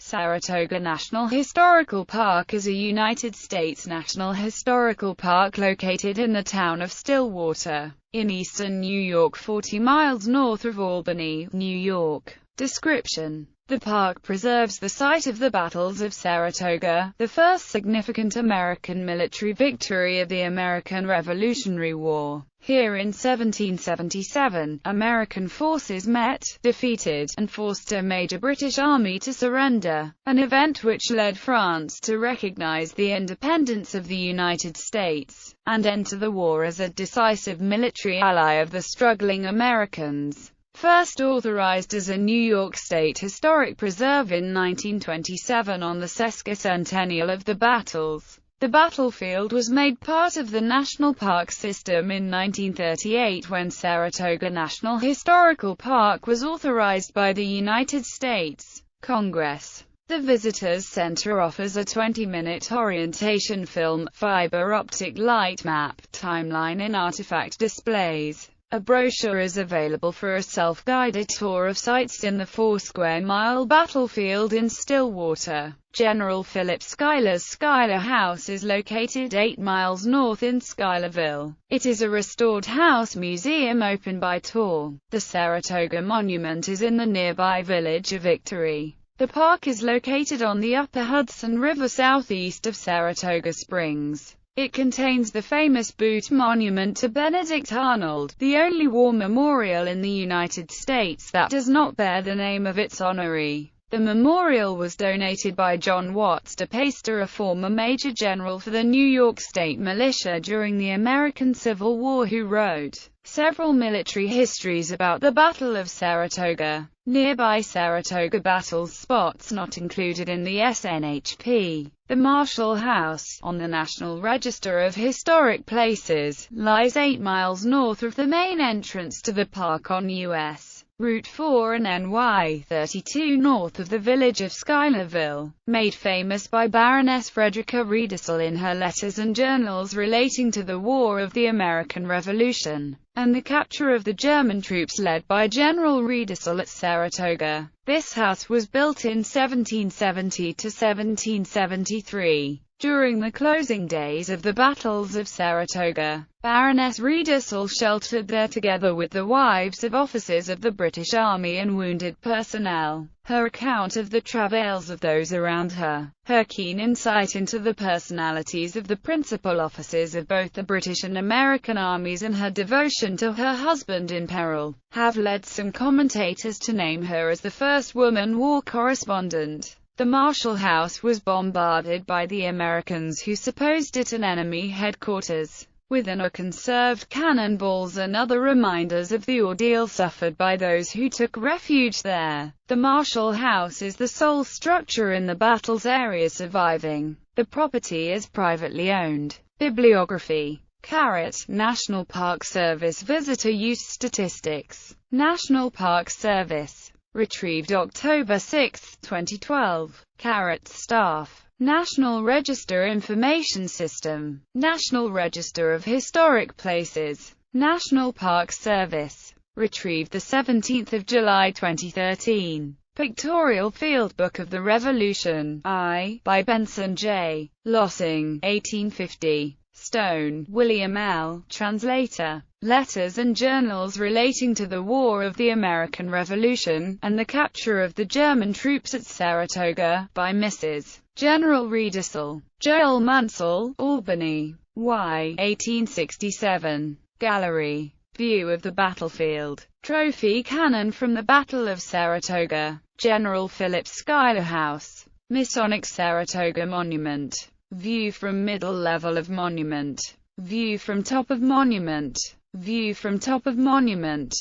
Saratoga National Historical Park is a United States national historical park located in the town of Stillwater, in eastern New York, 40 miles north of Albany, New York. Description: the park preserves the site of the battles of Saratoga, the first significant American military victory of the American Revolutionary War. Here in 1777, American forces met, defeated, and forced a major British army to surrender, an event which led France to recognize the independence of the United States, and enter the war as a decisive military ally of the struggling Americans. First authorized as a New York State Historic Preserve in 1927 on the sesquicentennial of the battles, the battlefield was made part of the National Park System in 1938 when Saratoga National Historical Park was authorized by the United States Congress. The Visitors Center offers a 20-minute orientation film, fiber optic light map, timeline and artifact displays. A brochure is available for a self-guided tour of sites in the 4-square-mile battlefield in Stillwater. General Philip Schuyler's Schuyler House is located 8 miles north in Schuylerville. It is a restored house museum open by tour. The Saratoga Monument is in the nearby village of Victory. The park is located on the upper Hudson River southeast of Saratoga Springs. It contains the famous Boot Monument to Benedict Arnold, the only war memorial in the United States that does not bear the name of its honoree. The memorial was donated by John Watts de Peyster, a former Major General for the New York State Militia during the American Civil War, who wrote several military histories about the Battle of Saratoga. Nearby Saratoga battles spots not included in the SNHP. The Marshall House, on the National Register of Historic Places, lies 8 miles north of the main entrance to the park on U.S. Route 4 and NY 32 north of the village of Schuylerville. Made famous by Baroness Frederica Riedesel in her letters and journals relating to the War of the American Revolution, and the capture of the German troops led by General Riedesel at Saratoga. This house was built in 1770 to 1773. During the closing days of the battles of Saratoga, Baroness Riedesel sheltered there together with the wives of officers of the British Army and wounded personnel. Her account of the travails of those around her, her keen insight into the personalities of the principal officers of both the British and American armies, and her devotion to her husband in peril, have led some commentators to name her as the first woman war correspondent. The Marshall House was bombarded by the Americans, who supposed it an enemy headquarters. Within are conserved cannonballs and other reminders of the ordeal suffered by those who took refuge there. The Marshall House is the sole structure in the battle's area surviving. The property is privately owned. Bibliography. National Park Service Visitor Use Statistics. National Park Service. Retrieved October 6, 2012. Staff. National Register Information System. National Register of Historic Places. National Park Service. Retrieved 17 July 2013. Pictorial Field Book of the Revolution. I. by Benson J. Lossing, 1850. Stone, William L. Translator. Letters and journals relating to the War of the American Revolution, and the capture of the German troops at Saratoga, by Mrs. General Riedesel. Joel Munsell, Albany. Y. 1867. Gallery. View of the battlefield. Trophy cannon from the Battle of Saratoga. General Philip Schuyler House. Masonic Saratoga Monument. View from middle level of monument. View from top of monument. View from top of monument.